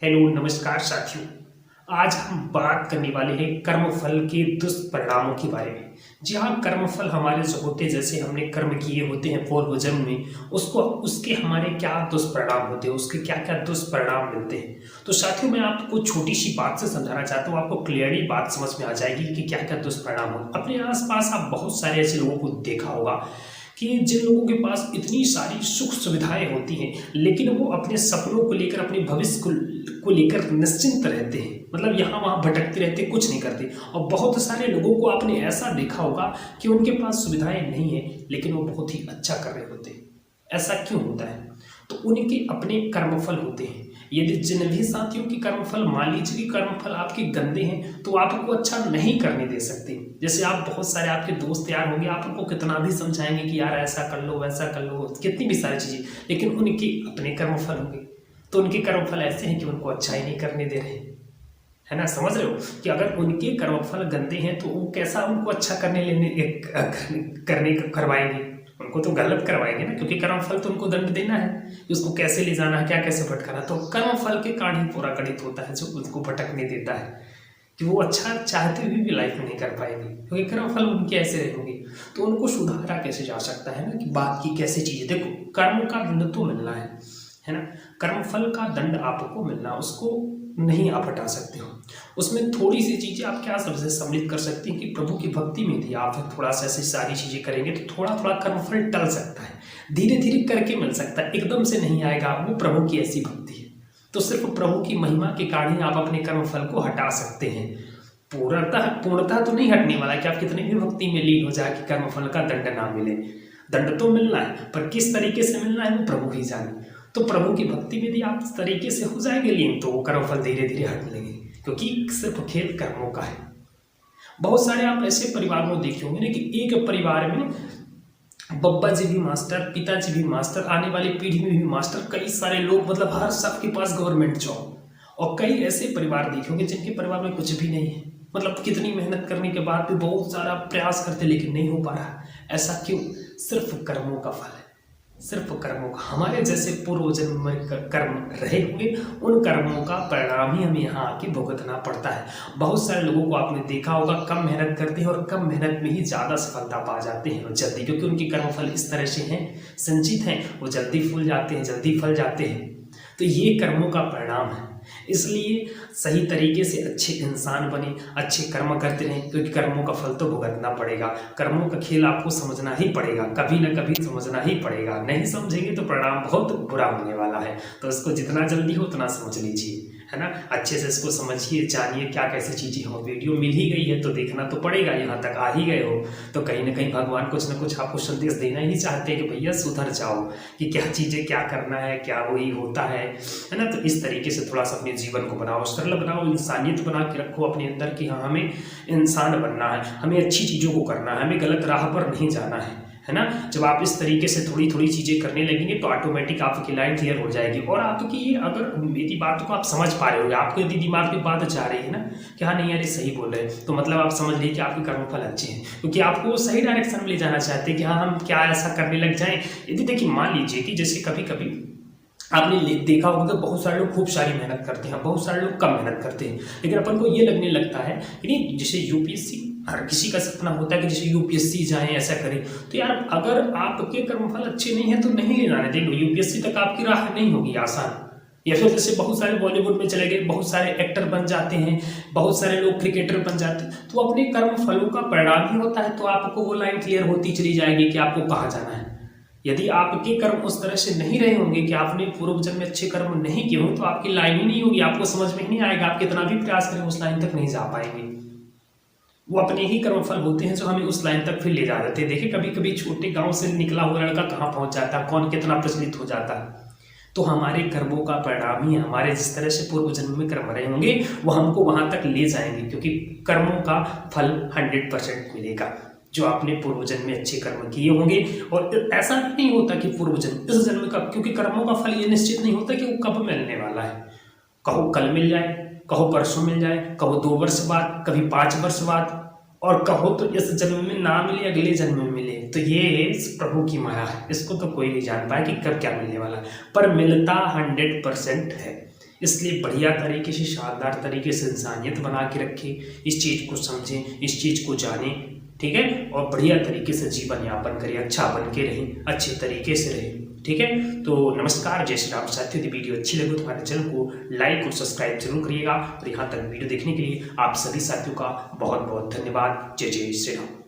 Hello नमस्कार साथियों। आज हम बात करने वाले हैं कर्मफल के दुष्परिणामों के बारे में। जी हाँ, कर्मफल हमारे जो होते हैं, जैसे हमने कर्म किए होते हैं पूर्व जन्म में, उसको उसके हमारे क्या दुष्परिणाम होते हैं, उसके क्या क्या दुष्परिणाम मिलते हैं। तो साथियों, मैं आपको छोटी सी बात से समझाना चाहता हूँ, आपको क्लियरली बात समझ में आ जाएगी कि क्या क्या दुष्परिणाम हो। अपने आसपास आप बहुत सारे ऐसे लोगों को देखा होगा कि जिन लोगों के पास इतनी सारी सुख सुविधाएं होती हैं, लेकिन वो अपने सपनों को लेकर, अपने भविष्य को लेकर निश्चिंत रहते हैं। मतलब यहाँ वहाँ भटकते रहते, कुछ नहीं करते। और बहुत सारे लोगों को आपने ऐसा देखा होगा कि उनके पास सुविधाएं नहीं है, लेकिन वो बहुत ही अच्छा कर रहे होते हैं। ऐसा क्यों होता है? तो उनके अपने कर्मफल होते हैं। यदि जिन भी साथियों की कर्मफल, मान लीजिए कि कर्मफल आपके गंदे हैं, तो आपको अच्छा नहीं करने दे सकते। जैसे आप, बहुत सारे आपके दोस्त यार होंगे, आप उनको कितना भी समझाएंगे कि यार ऐसा कर लो वैसा कर लो, कितनी भी सारी चीजें, लेकिन उनके अपने कर्मफल होंगे। तो उनके कर्मफल ऐसे हैं कि उनको अच्छा ही नहीं करने दे रहे, है ना। समझ रहे हो कि अगर उनके कर्मफल गंदे हैं तो वो कैसा उनको अच्छा करने करवाएंगे? उनको तो गलत करवाएंगे ना, क्योंकि कर्मफल तो उनको दंड देना है कि उसको कैसे ले जाना है, क्या कैसे भटकाना। तो कर्मफल के कारण ही पूरा गणित होता है, जो उनको भटकने देता है कि वो अच्छा चाहते हुए भी लाइफ में नहीं कर पाएंगे, क्योंकि कर्मफल उनके ऐसे रहेंगे। तो उनको सुधारा कैसे जा सकता है ना, कि बात की कैसे चीजें। देखो, कर्म का दंड तो मिलना है ना। कर्मफल का दंड आपको मिलना, उसको नहीं आप हटा सकते हो। उसमें थोड़ी सी चीजें आप क्या सबसे सम्मिलित कर सकते हैं कि प्रभु की भक्ति में यदि आप थोड़ा सा ऐसी सारी चीजें करेंगे तो थोड़ा थोड़ा कर्मफल टल सकता है, धीरे धीरे करके मिल सकता है, एकदम से नहीं आएगा। वो प्रभु की ऐसी भक्ति है। तो सिर्फ प्रभु की महिमा के कारण ही आप अपने कर्मफल को हटा सकते हैं। पूर्णतः तो नहीं हटने वाला कि आप कितने भी भक्ति में लीन हो जाए कि कर्मफल का दंड ना मिले। दंड तो मिलना है, पर किस तरीके से मिलना है वो प्रभु ही जाने। तो प्रभु की भक्ति में यदि आप इस तरीके से हो जाएंगे लीन, तो वो कर्मफल धीरे धीरे हटने लगेंगे, क्योंकि सिर्फ खेल कर्मों का है। बहुत सारे आप ऐसे परिवार में देखे होंगे ना कि एक परिवार में बब्बा जी भी मास्टर, पिताजी भी मास्टर, आने वाली पीढ़ी में भी मास्टर, कई सारे लोग, मतलब हर सबके पास गवर्नमेंट जॉब। और कई ऐसे परिवार देखे होंगे जिनके परिवार में कुछ भी नहीं है, मतलब कितनी मेहनत करने के बाद भी बहुत सारा प्रयास करते, लेकिन नहीं हो पा रहा। ऐसा क्यों? सिर्फ कर्मों का फल है, सिर्फ कर्मों का। हमारे जैसे पूर्व जन्म में कर्म रहे होंगे, उन कर्मों का परिणाम ही हमें यहाँ आके भुगतना पड़ता है। बहुत सारे लोगों को आपने देखा होगा, कम मेहनत करते हैं और कम मेहनत में ही ज्यादा सफलता पा जाते हैं, और जल्दी, क्योंकि उनके कर्मफल इस तरह से हैं, संचित हैं, वो जल्दी फूल जाते हैं, जल्दी फल जाते हैं। तो ये कर्मों का परिणाम है। इसलिए सही तरीके से अच्छे इंसान बने, अच्छे कर्म करते रहें, क्योंकि कर्मों का फल तो भुगतना पड़ेगा। कर्मों का खेल आपको समझना ही पड़ेगा, कभी ना कभी समझना ही पड़ेगा। नहीं समझेंगे तो परिणाम बहुत बुरा होने वाला है। तो इसको जितना जल्दी हो उतना समझ लीजिए, है ना। अच्छे से इसको समझिए, जानिए क्या कैसी चीजें हो। वीडियो मिल ही गई है तो देखना तो पड़ेगा, यहाँ तक आ ही गए हो तो कहीं ना कहीं भगवान कुछ ना कुछ आपको संदेश देना ही चाहते हैं कि भैया सुधर जाओ, कि क्या चीजें क्या करना है, क्या वही होता है ना। तो इस तरीके से थोड़ा सा अपने जीवन को बनाओ, सरल बनाओ, इंसानियत बना के रखो अपने अंदर कि हाँ, हमें इंसान बनना है, हमें अच्छी चीजों को करना है, हमें गलत राह पर नहीं जाना है ना। जब आप इस तरीके से थोड़ी थोड़ी चीजें करने लगेंगे तो ऑटोमेटिक आपकी लाइन क्लियर हो जाएगी। और आपकी ये, अगर मेरी बात को आप समझ पा रहे हो, आपको यदि दिमाग में बात जा रही है ना कि हाँ नहीं यार ये सही बोल रहे हैं, तो मतलब आप समझ लीजिए कि आपके कर्मफल अच्छे हैं, क्योंकि आपको सही डायरेक्शन में ले जाना चाहते हैं कि हाँ हम क्या ऐसा करने लग जाएं। यदि देखिए, मान लीजिए कि जैसे कभी कभी आपने देखा होगा कि बहुत सारे लोग खूब सारी मेहनत करते हैं, बहुत सारे लोग कम मेहनत करते हैं, लेकिन अपन को ये लगने लगता है कि नहीं, जैसे यूपीएससी, हर किसी का सपना होता है कि जैसे यूपीएससी जाएं, ऐसा करें। तो यार अगर आपके कर्मफल अच्छे नहीं है तो नहीं ले जाने देंगे, यूपीएससी तक आपकी राह नहीं होगी आसान। या फिर जैसे बहुत सारे बॉलीवुड में चले गए, बहुत सारे एक्टर बन जाते हैं, बहुत सारे लोग क्रिकेटर बन जाते हैं, तो अपने कर्म फलों का परिणाम ही होता है। तो आपको वो लाइन क्लियर होती चली जाएगी कि आपको कहाँ जाना है। यदि आपके कर्म उस तरह से नहीं रहे होंगे कि आपने पूर्व जन्म में अच्छे कर्म नहीं किए हों, तो आपकी लाइन ही नहीं होगी, आपको समझ में ही नहीं आएगा। आप कितना भी प्रयास करें उस लाइन तक नहीं जा पाएंगे। वो अपने ही कर्मफल होते हैं जो हमें उस लाइन तक फिर ले जा देते हैं। देखिए, कभी कभी छोटे गांव से निकला हुआ लड़का कहाँ पहुंच जाता है, कौन कितना प्रचलित हो जाता है। तो हमारे कर्मों का परिणाम ही, हमारे जिस तरह से पूर्व जन्म में कर्म रहे होंगे वो हमको वहां तक ले जाएंगे, क्योंकि कर्मों का फल 100% मिलेगा जो आपने पूर्व जन्म में अच्छे कर्म किए होंगे। और ऐसा नहीं होता कि पूर्व जन्म, इस जन्म का, क्योंकि कर्मों का फल ये निश्चित नहीं होता कि वो कब मिलने वाला है। कहो कल मिल जाए, कहो परसों मिल जाए, कहो 2 वर्ष बाद, कभी 5 वर्ष बाद, और कहो तो इस जन्म में ना मिले, अगले जन्म में मिले। तो ये प्रभु की माया है, इसको तो कोई नहीं जान पाया कि कब क्या मिलने वाला है, पर मिलता 100% है। इसलिए बढ़िया तरीके से, शानदार तरीके से इंसानियत बना के रखें, इस चीज़ को समझें, इस चीज़ को जानें, ठीक है, और बढ़िया तरीके से जीवन यापन करें, अच्छा बन के रहें, अच्छे तरीके से रहें, ठीक है। तो नमस्कार, जय श्री राम साथियों। यदि वीडियो अच्छी लगे तो हमारे चैनल को लाइक और सब्सक्राइब जरूर करिएगा। और यहाँ तक वीडियो देखने के लिए आप सभी साथियों का बहुत बहुत धन्यवाद। जय जय श्री राम।